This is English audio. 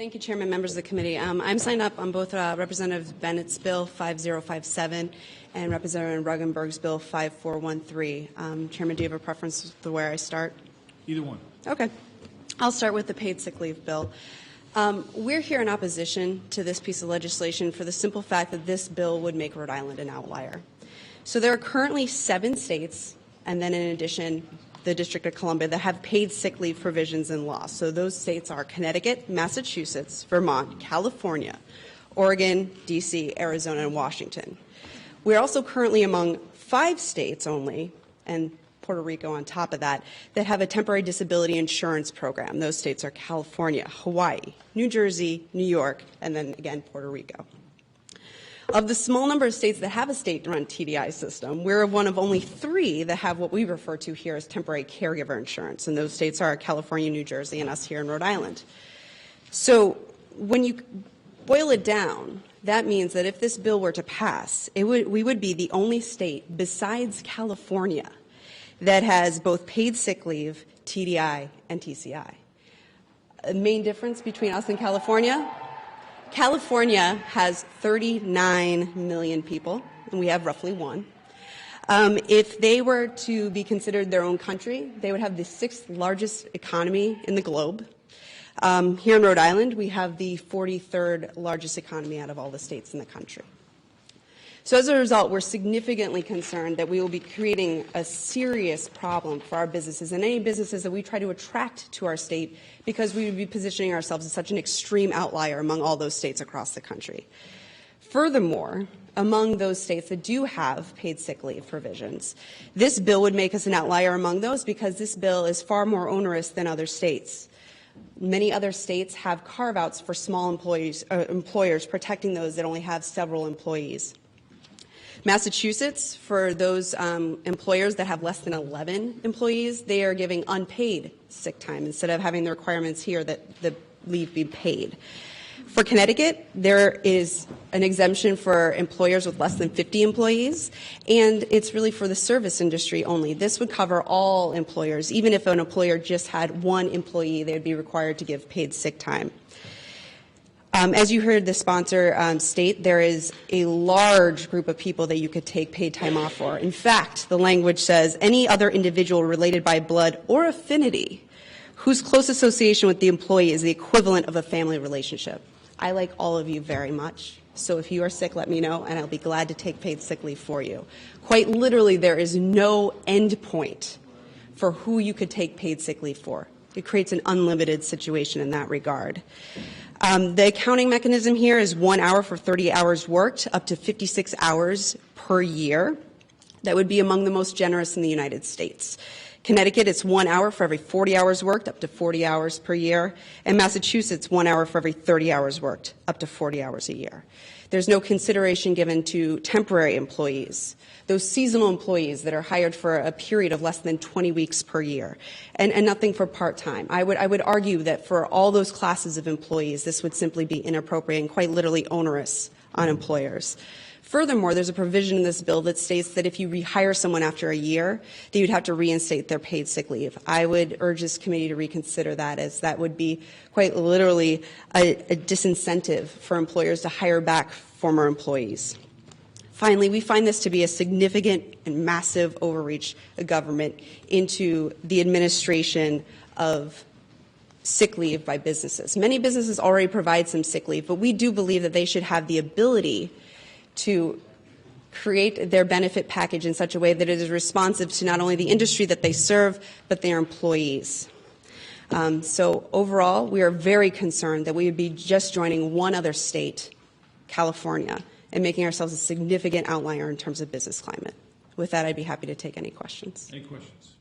Thank you, Chairman, members of the committee. I'm signed up on both Representative Bennett's bill 5057 and Representative Renberg's bill 5413. Chairman, do you have a preference to where I start? Either one. Okay. I'll start with the paid sick leave bill. We're here in opposition to this piece of legislation for the simple fact that this bill would make Rhode Island an outlier. So there are currently 7 states, and then in addition, the District of Columbia, that have paid sick leave provisions in law. So those states are Connecticut, Massachusetts, Vermont, California, Oregon, D.C., Arizona, and Washington. We're also currently among 5 states only, and Puerto Rico on top of that, that have a temporary disability insurance program. Those states are California, Hawaii, New Jersey, New York, and then again Puerto Rico. Of the small number of states that have a state-run TDI system, we're one of only 3 that have what we refer to here as temporary caregiver insurance, and those states are California, New Jersey, and us here in Rhode Island. So when you boil it down, that means that if this bill were to pass, we would be the only state besides California that has both paid sick leave, TDI, and TCI. The main difference between us and California? California has 39 million people, and we have roughly 1. If they were to be considered their own country, they would have the 6th largest economy in the globe. Here in Rhode Island, we have the 43rd largest economy out of all the states in the country. So as a result, we're significantly concerned that we will be creating a serious problem for our businesses and any businesses that we try to attract to our state, because we would be positioning ourselves as such an extreme outlier among all those states across the country. Furthermore, among those states that do have paid sick leave provisions, this bill would make us an outlier among those because this bill is far more onerous than other states. Many other states have carve-outs for small employers protecting those that only have several employees. Massachusetts, for those employers that have less than 11 employees, they are giving unpaid sick time instead of having the requirements here that the leave be paid. For Connecticut, there is an exemption for employers with less than 50 employees, and it's really for the service industry only. This would cover all employers. Even if an employer just had 1 employee, they would be required to give paid sick time. As you heard the sponsor state, there is a large group of people that you could take paid time off for. In fact, the language says any other individual related by blood or affinity whose close association with the employee is the equivalent of a family relationship. I like all of you very much, so if you are sick, let me know, and I'll be glad to take paid sick leave for you. Quite literally, there is no end point for who you could take paid sick leave for. It creates an unlimited situation in that regard. The accounting mechanism here is 1 hour for 30 hours worked, up to 56 hours per year. That would be among the most generous in the United States. Connecticut, it's 1 hour for every 40 hours worked, up to 40 hours per year. And Massachusetts, 1 hour for every 30 hours worked, up to 40 hours a year. There's no consideration given to temporary employees, those seasonal employees that are hired for a period of less than 20 weeks per year, and nothing for part-time. I would argue that for all those classes of employees, this would simply be inappropriate and quite literally onerous on employers. Furthermore, there's a provision in this bill that states that if you rehire someone after a year, that you'd have to reinstate their paid sick leave. I would urge this committee to reconsider that, as that would be quite literally a disincentive for employers to hire back former employees. Finally, we find this to be a significant and massive overreach of government into the administration of sick leave by businesses. Many businesses already provide some sick leave, but we do believe that they should have the ability to create their benefit package in such a way that it is responsive to not only the industry that they serve, but their employees. So overall, we are very concerned that we would be just joining one other state, California, and making ourselves a significant outlier in terms of business climate. With that, I'd be happy to take any questions. Any questions?